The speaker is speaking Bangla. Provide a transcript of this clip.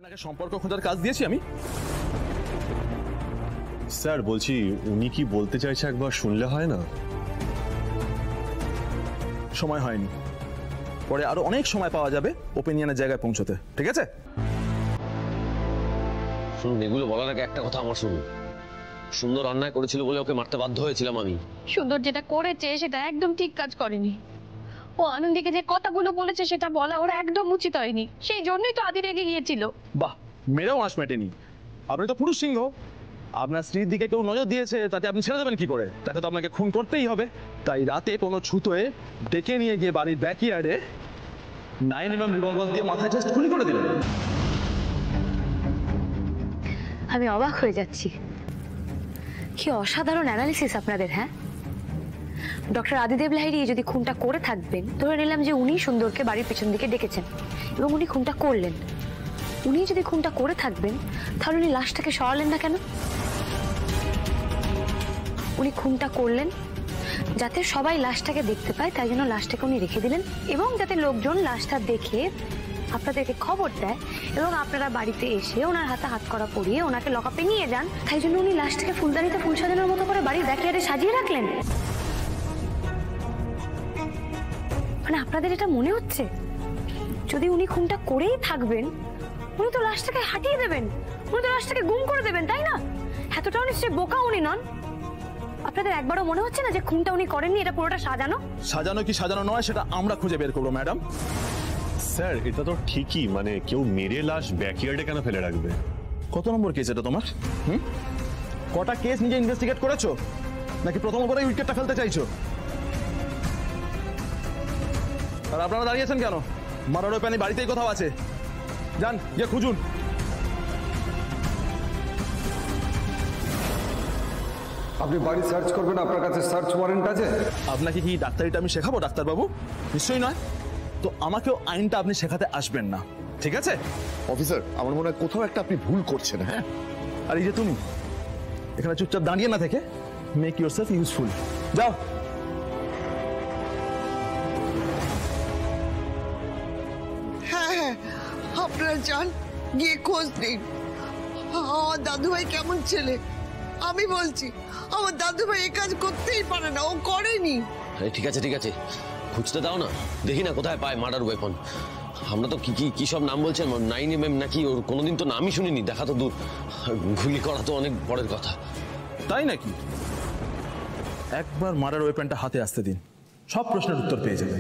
আপনাকে সম্পর্ক খোঁজার কাজ দিয়েছি আমি। স্যার বলছি উনি কি বলতে চাইছে একবার শুনলে হয় না? সময় হয়নি, পরে আরো অনেক সময় পাওয়া যাবে ওপিনিয়নের জায়গায় পৌঁছতে, ঠিক আছে? শুনুন, এগুলো বলার আগে একটা কথা আমার শুনুন। সুন্দর অন্যায় করেছিল বলে ওকে মারতে বাধ্য হয়েছিলাম আমি। সুন্দর যেটা করেছে সেটা একদম ঠিক কাজ করেনি। ও আনন্দীকে যে কথাগুলো বলেছে সেটা বলা ওর একদম উচিত হয়নি, সেই জন্যই তো আদি রেগে গিয়েছিল। বাহ, মেয়েরাও আঁশ মেটেনি। আপনি তো পুরুষ সিংহ, আপনার স্ত্রীর দিকে কেউ নজর দিয়েছে, তাতে আপনি ছেড়ে দেবেন কি করে? তাকে তো আপনাকে খুন করতেই হবে। তাই রাতে কোনো ছুতোয় ডেকে নিয়ে গিয়ে বাড়ির ব্যাকইয়ার্ডে 9mm রিভলভার দিয়ে মাথায় জাস্ট খুলি করে দিলেন। আমি অবাক হয়ে যাচ্ছি, কি অসাধারণ অ্যানালিসিস আপনাদের। হ্যাঁ, ডক্টর আদিদেব লাহিড়ী যদি খুনটা করে থাকবেন, ধরে নিলাম যে উনি সুন্দরকে বাড়ির পেছন দিকে ডেকেছেন এবং উনি খুনটা করলেন। উনি যদি খুনটা করে থাকবেন তাহলে উনি লাশটাকে সরালেন না কেন? উনি খুনটা করলেন যাতে সবাই লাশটাকে দেখতে পায়, তাই জন্য লাশটাকে উনি রেখে দিলেন, এবং যাতে লোকজন লাশটা দেখে আপনাদেরকে খবর দেয় এবং আপনারা বাড়িতে এসে ওনার হাতে হাত করা পরিয়ে ওনাকে লকআপে নিয়ে যান। তাই জন্য উনি লাশটাকে ফুলদানিতে ফুল সাজানোর মতো করে বাড়ির ব্যাকইয়ার্ডে সাজিয়ে রাখলেন। মানে আপনাদের এটা মনে হচ্ছে যদি উনি খুনটা করেই থাকবেন উনি তো লাশটাকে হাঁটিয়ে দেবেন, উনি তো লাশটাকে গুম করে দেবেন, তাই না? এতটাও নিশ্চয়ই বোকা উনি নন। আপনাদের একবারও মনে হচ্ছে না যে খুনটা উনি করেননি, এটা পুরোটা সাজানো? সাজানো কি সাজানো নয় সেটা আমরা খুঁজে বের করবো ম্যাডাম। স্যার এটা তো ঠিকই, মানে কেউ মেরে লাশ ব্যাকইয়ার্ডে কেন ফেলে রাখবে? কত নম্বর কেস এটা তোমার? কটা কেস নিজে ইনভেস্টিগেট করেছো, নাকি প্রথম ওভারেই উইকেটটা ফেলতে চাইছো? আর আপনারা দাঁড়িয়েছেন কেন? মারারো প্যানি বাড়িতেই কোথাও আছে, যান গিয়ে খুঁজুন। আপনি বাড়ি সার্চ করবেন, আপনার কাছে সার্চ ওয়ারেন্ট আছে? আপনাকে কি ডাক্তারিটা আমি শেখাবো ডাক্তারবাবু? নিশ্চয়ই নয়। তো আমাকেও আইনটা আপনি শেখাতে আসবেন না, ঠিক আছে? অফিসার, আমার মনে হয় কোথাও একটা আপনি ভুল করছেন। হ্যাঁ, আর এই যে তুমি এখানে চুপচাপ দাঁড়িয়ে না থেকে মেক ইউরসেলফ ইউজফুল, যাও। হ্যাঁ, আপনারা যান, গিয়ে খোঁজ নিন। আমার দাদুভাই কেমন ছেলে, আমি বলছি আমার দাদুভাই এই কাজ করতেই পারে না, ও করেনি। ঠিক আছে ঠিক আছে, খুঁজতে দাও না, দেখি না কোথায় পায় মার্ডার ওয়েপন। আমরা তো কি সব নাম বলছেন, 9mm নাকি, ওর কোনোদিন তো নামই শুনিনি, দেখা তো দূর, গুলি করা তো অনেক পরের কথা। তাই নাকি? একবার মার্ডার ওয়েপনটা হাতে আসতে দিন, সব প্রশ্নের উত্তর পেয়ে যাবে।